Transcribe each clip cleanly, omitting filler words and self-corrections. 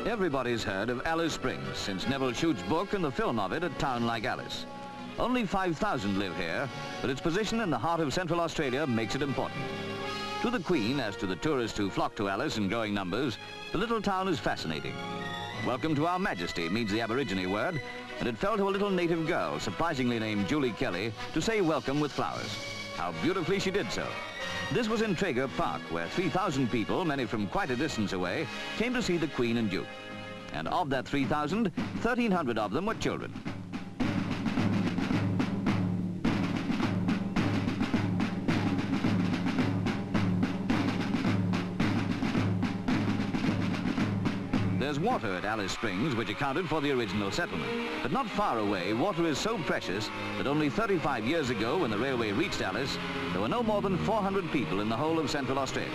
Everybody's heard of Alice Springs since Neville Shute's book and the film of it, A Town Like Alice. Only 5,000 live here, but its position in the heart of Central Australia makes it important. To the Queen, as to the tourists who flock to Alice in growing numbers, the little town is fascinating. Welcome to Our Majesty means the Aborigine word, and it fell to a little native girl, surprisingly named Julie Kelly, to say welcome with flowers. How beautifully she did so. This was in Traegar Park, where 3,000 people, many from quite a distance away, came to see the Queen and Duke. And of that 3,000, 1,300 of them were children. There's water at Alice Springs, which accounted for the original settlement. But not far away, water is so precious that only 35 years ago, when the railway reached Alice, there were no more than 400 people in the whole of Central Australia.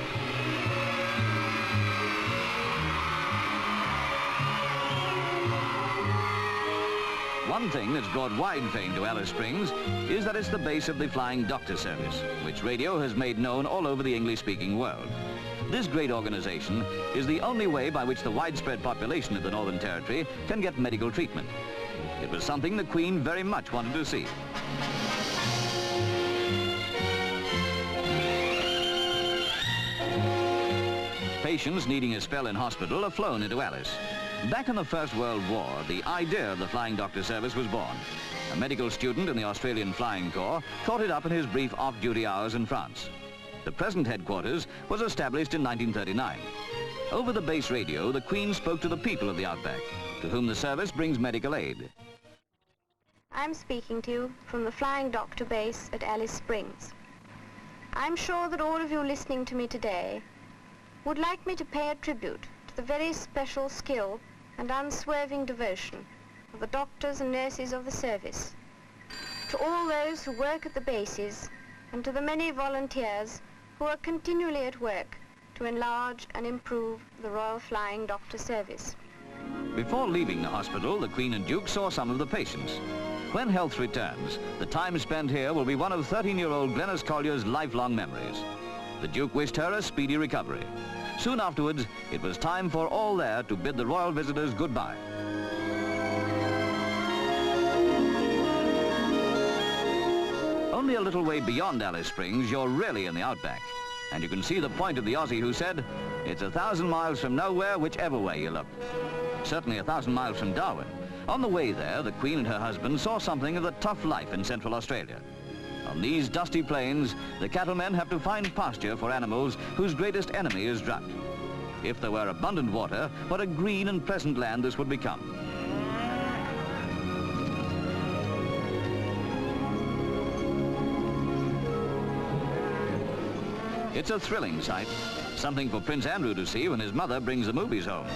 One thing that's brought wide fame to Alice Springs is that it's the base of the Flying Doctor Service, which radio has made known all over the English-speaking world. This great organization is the only way by which the widespread population of the Northern Territory can get medical treatment. It was something the Queen very much wanted to see. Patients needing a spell in hospital are flown into Alice. Back in the First World War, the idea of the Flying Doctor Service was born. A medical student in the Australian Flying Corps thought it up in his brief off-duty hours in France. The present headquarters was established in 1939. Over the base radio, the Queen spoke to the people of the outback, to whom the service brings medical aid. I'm speaking to you from the Flying Doctor base at Alice Springs. I'm sure that all of you listening to me today would like me to pay a tribute to the very special skill and unswerving devotion of the doctors and nurses of the service, to all those who work at the bases, and to the many volunteers who are continually at work to enlarge and improve the Royal Flying Doctor Service. Before leaving the hospital, the Queen and Duke saw some of the patients. When health returns, the time spent here will be one of 13-year-old Glenys Collier's lifelong memories. The Duke wished her a speedy recovery. Soon afterwards, it was time for all there to bid the royal visitors goodbye. Only a little way beyond Alice Springs, you're really in the outback. And you can see the point of the Aussie who said, it's 1,000 miles from nowhere, whichever way you look. Certainly 1,000 miles from Darwin. On the way there, the Queen and her husband saw something of the tough life in Central Australia. On these dusty plains, the cattlemen have to find pasture for animals whose greatest enemy is drought. If there were abundant water, what a green and pleasant land this would become. It's a thrilling sight, something for Prince Andrew to see when his mother brings the movies home.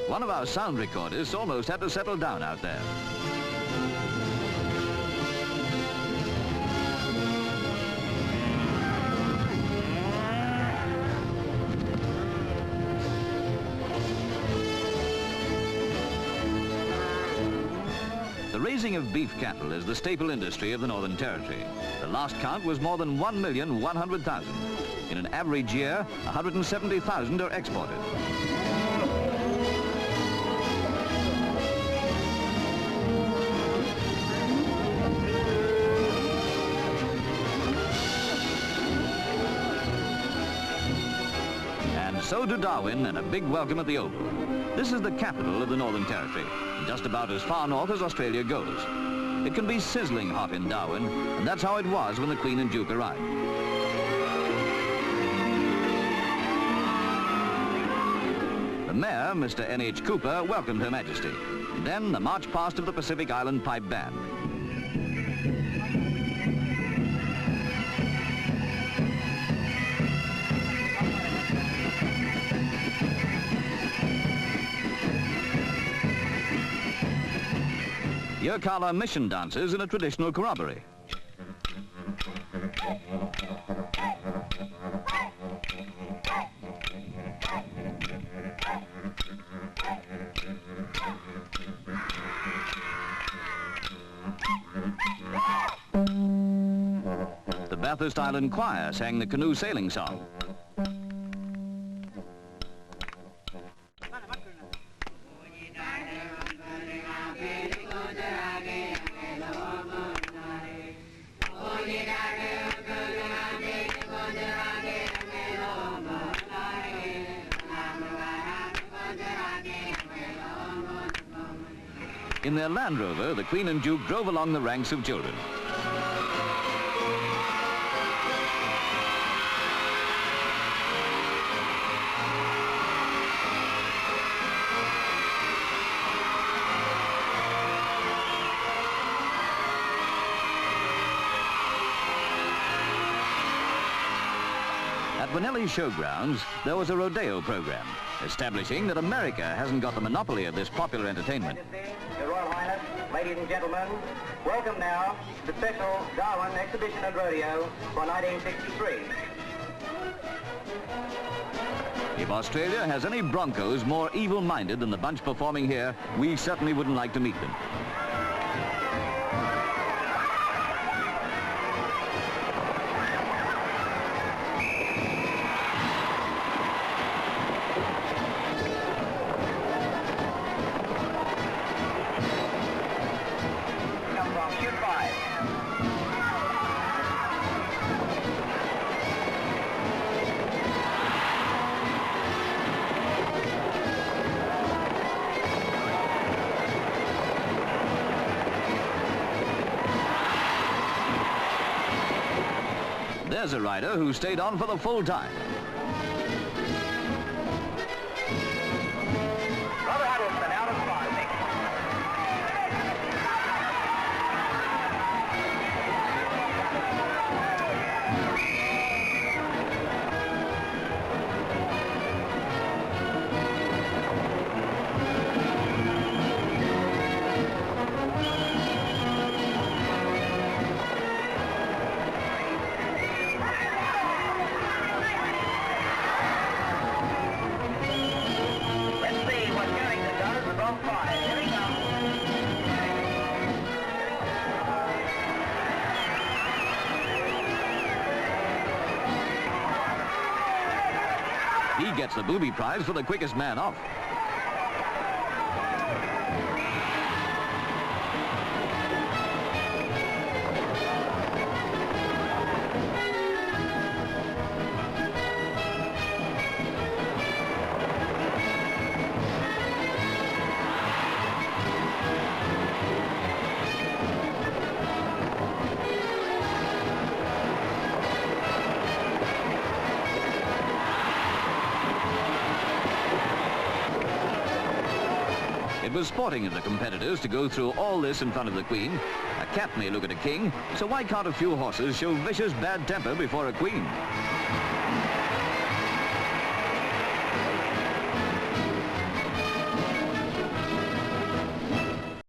One of our sound recorders almost had to settle down out there. The raising of beef cattle is the staple industry of the Northern Territory. The last count was more than 1,100,000. In an average year, 170,000 are exported. And so to Darwin, and a big welcome at the Oval. This is the capital of the Northern Territory, just about as far north as Australia goes. It can be sizzling hot in Darwin, and that's how it was when the Queen and Duke arrived. The Mayor, Mr. N.H. Cooper, welcomed Her Majesty. Then the march past of the Pacific Island Pipe Band. Yirrkala mission dances in a traditional corroboree. Bathurst Island Choir sang the canoe sailing song. In their Land Rover, the Queen and Duke drove along the ranks of children. At Bonelli's Showgrounds, there was a rodeo program, establishing that America hasn't got the monopoly of this popular entertainment. Your Royal Highness, ladies and gentlemen, welcome now to the special Darwin Exhibition and Rodeo for 1963. If Australia has any broncos more evil-minded than the bunch performing here, we certainly wouldn't like to meet them. There's a rider who stayed on for the full time. Out of 5. He gets the booby prize for the quickest man off. It was sporting of the competitors to go through all this in front of the Queen. A cat may look at a king, so why can't a few horses show vicious bad temper before a queen?